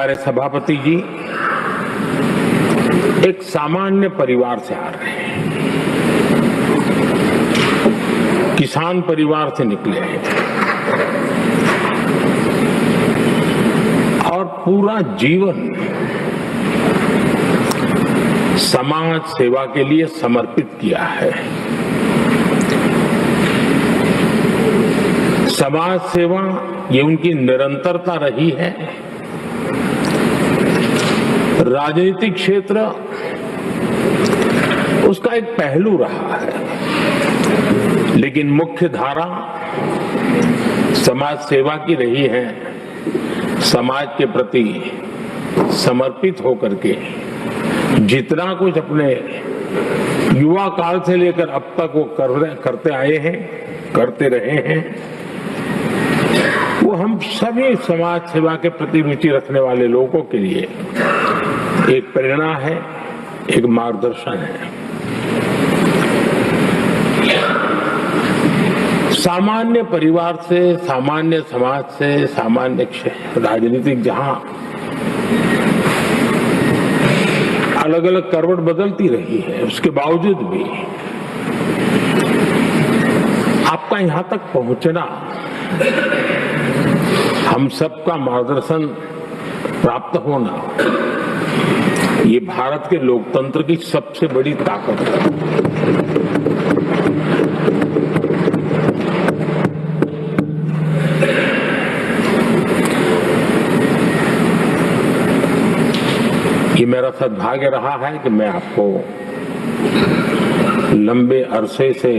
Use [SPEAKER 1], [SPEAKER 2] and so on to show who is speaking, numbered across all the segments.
[SPEAKER 1] हमारे सभापति जी एक सामान्य परिवार से आ रहे हैं, किसान परिवार से निकले हैं और पूरा जीवन समाज सेवा के लिए समर्पित किया है। समाज सेवा ये उनकी निरंतरता रही है। राजनीतिक क्षेत्र उसका एक पहलू रहा है, लेकिन मुख्य धारा समाज सेवा की रही है। समाज के प्रति समर्पित होकर के जितना कुछ अपने युवा काल से लेकर अब तक वो करते आए हैं, करते रहे हैं, वो हम सभी समाज सेवा के प्रति रुचि रखने वाले लोगों के लिए एक प्रेरणा है, एक मार्गदर्शन है। सामान्य परिवार से, सामान्य समाज से, सामान्य राजनीतिक जहां अलग अलग करवट बदलती रही है, उसके बावजूद भी आपका यहां तक पहुंचना, हम सबका मार्गदर्शन प्राप्त होना, ये भारत के लोकतंत्र की सबसे बड़ी ताकत है। ये मेरा सद्भाग्य रहा है कि मैं आपको लंबे अरसे से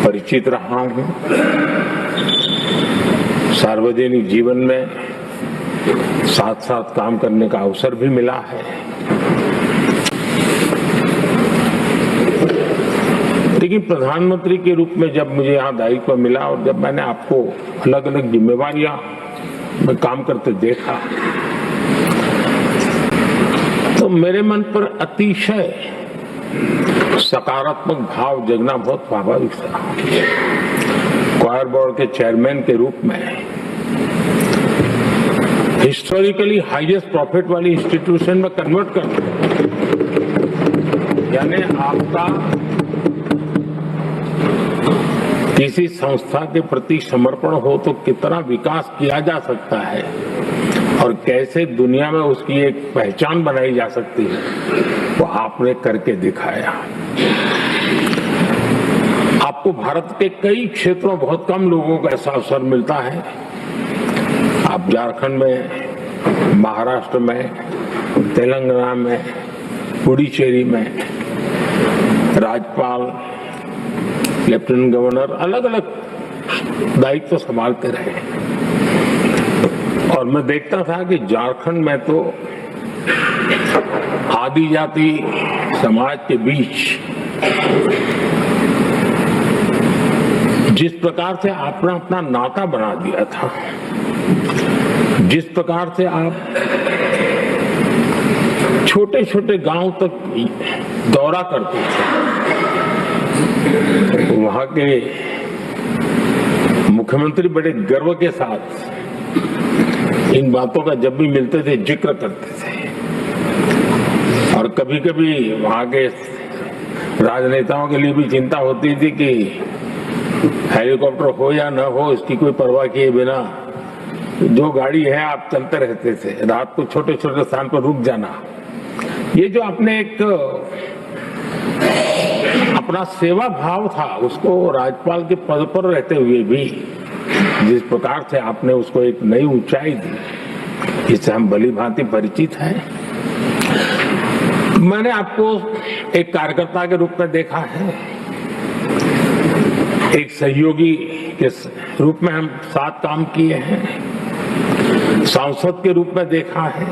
[SPEAKER 1] परिचित रहा हूं। सार्वजनिक जीवन में साथ साथ काम करने का अवसर भी मिला है। लेकिन प्रधानमंत्री के रूप में जब मुझे यहाँ दायित्व मिला और जब मैंने आपको अलग अलग जिम्मेवारियां में काम करते देखा, तो मेरे मन पर अतिशय सकारात्मक भाव जगना बहुत स्वाभाविक था। क्वायर बोर्ड के चेयरमैन के रूप में हिस्टोरिकली हाईएस्ट प्रॉफिट वाली इंस्टीट्यूशन में कन्वर्ट करना, यानी आपका किसी संस्था के प्रति समर्पण हो तो कितना विकास किया जा सकता है और कैसे दुनिया में उसकी एक पहचान बनाई जा सकती है, वो आपने करके दिखाया। आपको भारत के कई क्षेत्रों बहुत कम लोगों को ऐसा अवसर मिलता है। आप झारखंड में, महाराष्ट्र में, तेलंगाना में, पुडुचेरी में राज्यपाल, लेफ्टिनेंट गवर्नर अलग अलग दायित्व संभालते रहे और मैं देखता था कि झारखंड में तो आदिजाति समाज के बीच जिस प्रकार से आपने अपना नाता बना दिया था, जिस प्रकार से आप छोटे छोटे गांव तक दौरा करते थे, वहां के मुख्यमंत्री बड़े गर्व के साथ इन बातों का जब भी मिलते थे जिक्र करते थे। और कभी कभी वहां के राजनेताओं के लिए भी चिंता होती थी कि हेलीकॉप्टर हो या न हो, इसकी कोई परवाह किए बिना जो गाड़ी है आप चलते रहते थे। रात को छोटे छोटे स्थान पर रुक जाना, ये जो आपने एक अपना सेवा भाव था, उसको राज्यपाल के पद पर रहते हुए भी जिस प्रकार से आपने उसको एक नई ऊंचाई दी, इससे हम भली भांति परिचित हैं। मैंने आपको एक कार्यकर्ता के रूप में देखा है, एक सहयोगी के रूप में हम साथ काम किए हैं, सांसद के रूप में देखा है,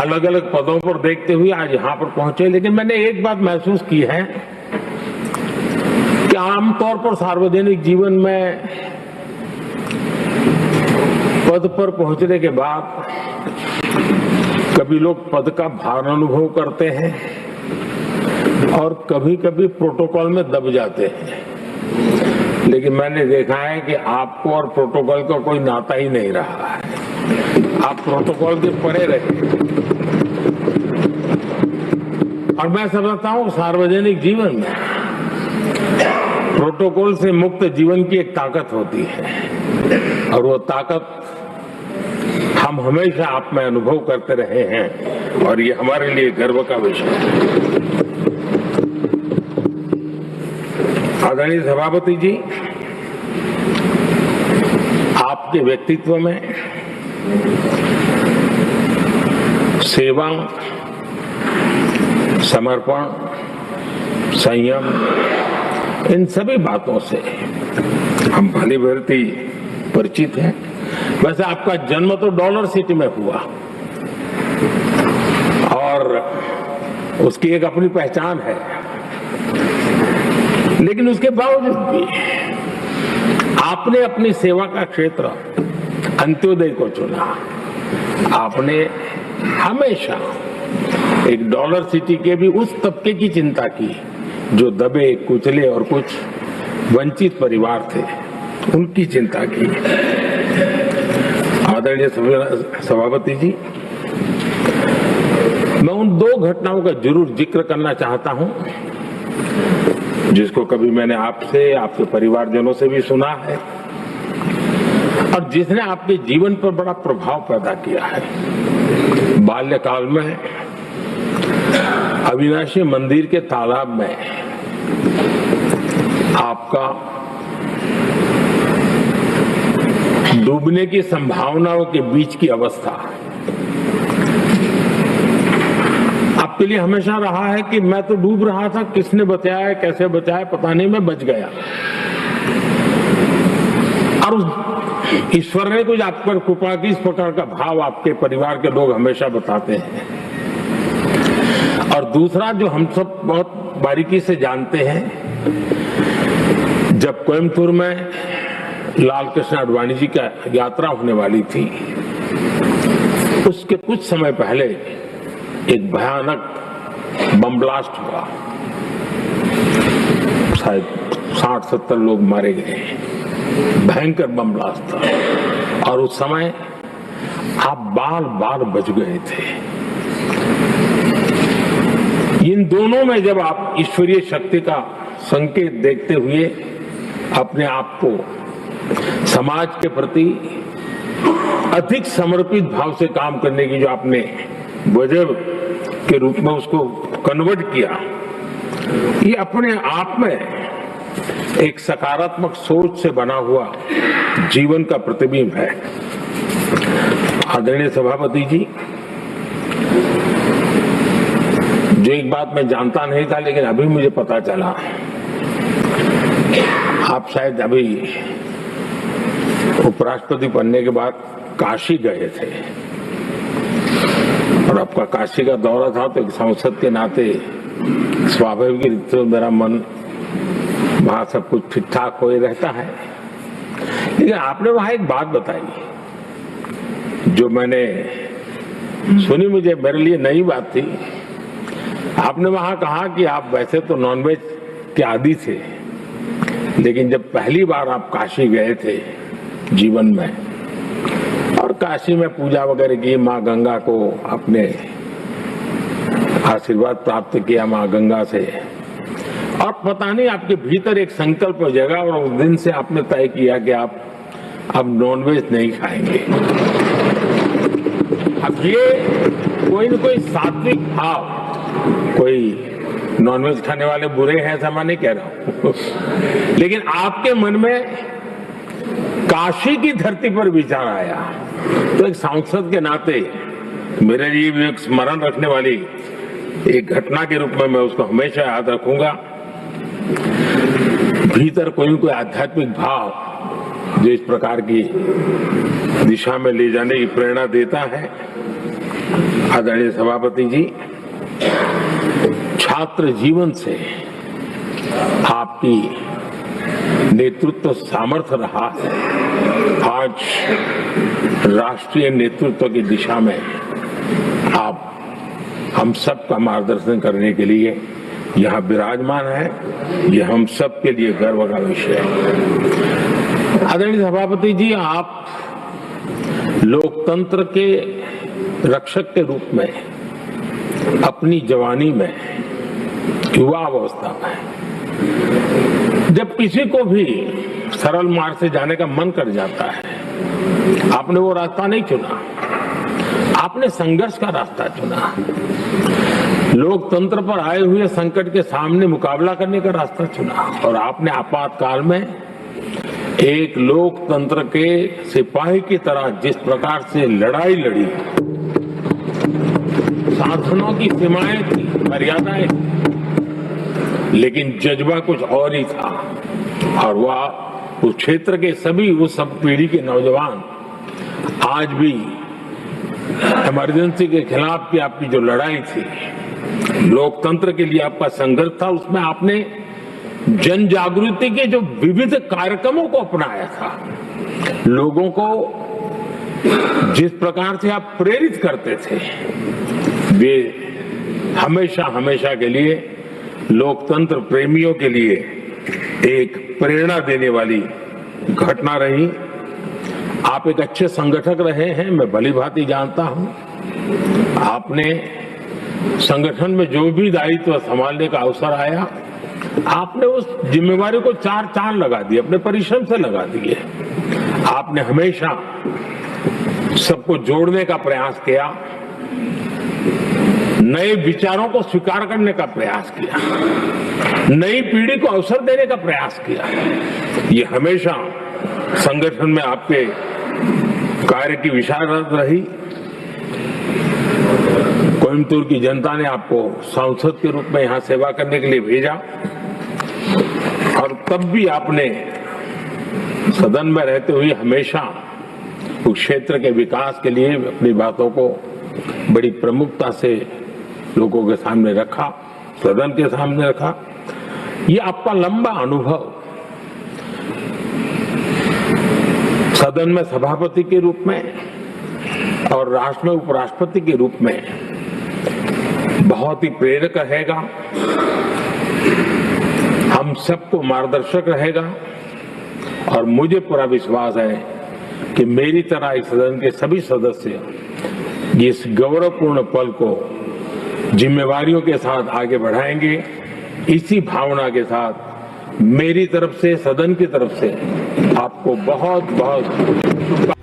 [SPEAKER 1] अलग अलग पदों पर देखते हुए आज यहां पर पहुंचे। लेकिन मैंने एक बात महसूस की है कि आमतौर पर सार्वजनिक जीवन में पद पर पहुंचने के बाद कभी लोग पद का भार अनुभव करते हैं और कभी कभी प्रोटोकॉल में दब जाते हैं। लेकिन मैंने देखा है कि आपको और प्रोटोकॉल का कोई नाता ही नहीं रहा है। आप प्रोटोकॉल के परे रहे। और मैं समझता हूं सार्वजनिक जीवन में प्रोटोकॉल से मुक्त जीवन की एक ताकत होती है, और वो ताकत हम हमेशा आप में अनुभव करते रहे हैं, और ये हमारे लिए गर्व का विषय है। आदरणीय सभापति जी, आपके व्यक्तित्व में सेवा, समर्पण, संयम, इन सभी बातों से हम भली भांति परिचित हैं। वैसे आपका जन्म तो डॉलर सिटी में हुआ और उसकी एक अपनी पहचान है, लेकिन उसके बावजूद भी आपने अपनी सेवा का क्षेत्र अंत्योदय को चुना। आपने हमेशा एक डॉलर सिटी के भी उस तबके की चिंता की जो दबे, कुचले और कुछ वंचित परिवार थे, उनकी चिंता की। आदरणीय सभापति जी, मैं उन दो घटनाओं का जरूर जिक्र करना चाहता हूं जिसको कभी मैंने आपसे, आपके परिवारजनों से भी सुना है, और जिसने आपके जीवन पर बड़ा प्रभाव पैदा किया है। बाल्यकाल में अविनाशी मंदिर के तालाब में आपका डूबने की संभावनाओं के बीच की अवस्था आपके लिए हमेशा रहा है कि मैं तो डूब रहा था, किसने बचाया, कैसे बचाया पता नहीं, मैं बच गया। और ईश्वर ने कुछ आप पर कृपा की, इस प्रकार का भाव आपके परिवार के लोग हमेशा बताते हैं। और दूसरा जो हम सब बहुत बारीकी से जानते हैं, जब कोयम्बतूर में लाल कृष्ण आडवाणी जी का यात्रा होने वाली थी, उसके कुछ समय पहले एक भयानक बम ब्लास्ट हुआ। शायद 60-70 लोग मारे गए। भयंकर बम ब्लास्ट था, और उस समय आप बाल बाल बच गए थे। इन दोनों में जब आप ईश्वरीय शक्ति का संकेत देखते हुए अपने आप को समाज के प्रति अधिक समर्पित भाव से काम करने की जो आपने वजह के रूप में उसको कन्वर्ट किया, ये अपने आप में एक सकारात्मक सोच से बना हुआ जीवन का प्रतिबिंब है। आदरणीय सभापति जी, जो एक बात मैं जानता नहीं था लेकिन अभी मुझे पता चला, आप शायद अभी उपराष्ट्रपति बनने के बाद काशी गए थे, और आपका काशी का दौरा था, तो एक सांसद के नाते स्वाभाविक रूप से मेरा मन वहां सब कुछ ठीक ठाक हो रहता है। लेकिन आपने वहां एक बात बताई जो मैंने सुनी, मुझे मेरे लिए नई बात थी। आपने वहां कहा कि आप वैसे तो नॉनवेज के आदी थे, लेकिन जब पहली बार आप काशी गए थे जीवन में, और काशी में पूजा वगैरह की, माँ गंगा को अपने आशीर्वाद प्राप्त किया माँ गंगा से, और पता नहीं आपके भीतर एक संकल्प हो जाएगा, और उस दिन से आपने तय किया कि आप अब नॉनवेज नहीं खाएंगे। अब ये कोई न कोई सात्विक भाव, कोई नॉनवेज खाने वाले बुरे हैं ऐसा मैं नहीं कह रहा हूं, लेकिन आपके मन में काशी की धरती पर विचार आया, तो एक सांसद के नाते मेरे लिए भी एक स्मरण रखने वाली एक घटना के रूप में मैं उसको हमेशा याद रखूंगा। भीतर कोई न कोई आध्यात्मिक भाव जो इस प्रकार की दिशा में ले जाने की प्रेरणा देता है। आदरणीय सभापति जी, छात्र जीवन से आपकी नेतृत्व सामर्थ्य रहा है। आज राष्ट्रीय नेतृत्व की दिशा में आप हम सब का मार्गदर्शन करने के लिए यहाँ विराजमान है, ये हम सब के लिए गर्व का विषय है। आदरणीय सभापति जी, आप लोकतंत्र के रक्षक के रूप में अपनी जवानी में, युवा अवस्था में, जब किसी को भी सरल मार्ग से जाने का मन कर जाता है, आपने वो रास्ता नहीं चुना, आपने संघर्ष का रास्ता चुना। लोकतंत्र पर आए हुए संकट के सामने मुकाबला करने का रास्ता चुना और आपने आपातकाल में एक लोकतंत्र के सिपाही की तरह जिस प्रकार से लड़ाई लड़ी, शासनों की सीमाएं थी, मर्यादाएं थी, लेकिन जज्बा कुछ और ही था। और वह उस क्षेत्र के सभी, उस सब पीढ़ी के नौजवान आज भी इमरजेंसी के खिलाफ की आपकी जो लड़ाई थी, लोकतंत्र के लिए आपका संघर्ष था, उसमें आपने जन जागृति के जो विविध कार्यक्रमों को अपनाया था, लोगों को जिस प्रकार से आप प्रेरित करते थे, वे हमेशा हमेशा के लिए लोकतंत्र प्रेमियों के लिए एक प्रेरणा देने वाली घटना रही। आप एक अच्छे संगठक रहे हैं, मैं भली भांति जानता हूं। आपने संगठन में जो भी दायित्व संभालने का अवसर आया, आपने उस जिम्मेवारी को चार चांद लगा दिए, अपने परिश्रम से लगा दिए। आपने हमेशा सबको जोड़ने का प्रयास किया, नए विचारों को स्वीकार करने का प्रयास किया, नई पीढ़ी को अवसर देने का प्रयास किया। ये हमेशा संगठन में आपके कार्य की विशारद रही। कोयम्बतूर की जनता ने आपको सांसद के रूप में यहां सेवा करने के लिए भेजा और तब भी आपने सदन में रहते हुए हमेशा उस क्षेत्र के विकास के लिए अपनी बातों को बड़ी प्रमुखता से लोगों के सामने रखा, सदन के सामने रखा। ये आपका लंबा अनुभव सदन में सभापति के रूप में और राष्ट्र में उपराष्ट्रपति के रूप में बहुत ही प्रेरक रहेगा, हम सबको मार्गदर्शक रहेगा। और मुझे पूरा विश्वास है कि मेरी तरह इस सदन के सभी सदस्य इस गौरवपूर्ण पल को जिम्मेवारियों के साथ आगे बढ़ाएंगे। इसी भावना के साथ मेरी तरफ से, सदन की तरफ से आपको बहुत बहुत शुभकामनाएं।